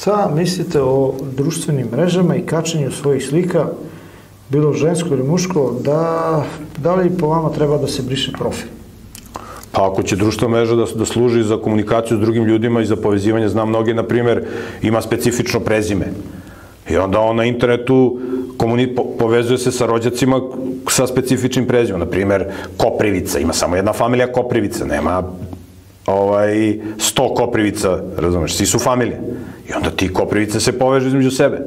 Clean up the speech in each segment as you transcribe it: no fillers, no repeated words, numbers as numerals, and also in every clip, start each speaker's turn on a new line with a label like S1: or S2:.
S1: Šta mislite o društvenim mrežama i kačenju svojih slika, bilo žensko ili muško, da li po vama treba da se briše profil?
S2: Pa ako će društvena mreža da služi za komunikaciju s drugim ljudima i za povezivanje, znam mnoge, na primer, ima specifično prezime. I onda on na internetu povezuje se sa rođacima sa specifičnim prezimom. Na primer, Koprivica, ima samo jedna familija Koprivica, nema 100 Koprivica, razumeš, svi su familije. I onda ti Koprivice se povežu između sebe.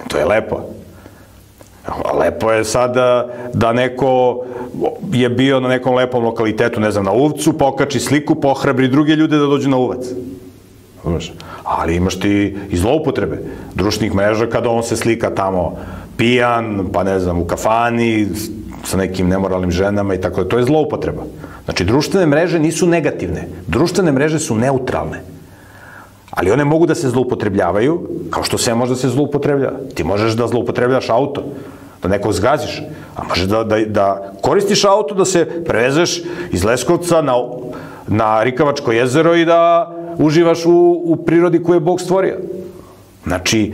S2: To je lepo. Lepo je sad da neko je bio na nekom lepom lokalitetu, ne znam, na Uvcu, pokači sliku, pohrabri druge ljude da dođu na Uvac. Ali imaš ti i zloupotrebe društvenih mreža kada on se slika tamo pijan, pa ne znam, u kafani, sa nekim nemoralnim ženama i tako da. To je zloupotreba. Znači, društvene mreže nisu negativne. Društvene mreže su neutralne. Ali one mogu da se zloupotrebljavaju, kao što sve može da se zloupotrebljava. Ti možeš da zloupotrebljaš auto, da nekog zgaziš, a možeš da koristiš auto, da se prevezeš iz Leskovca na Rikavačko jezero i da uživaš u prirodi koju je Bog stvorio. Znači,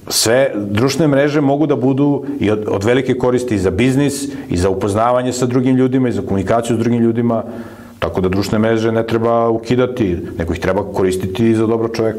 S2: sve društvene mreže mogu da budu i od velike koristi i za biznis, i za upoznavanje sa drugim ljudima, i za komunikaciju s drugim ljudima, tako da društvene mreže ne treba ukidati, nego ih treba koristiti za dobro čoveka.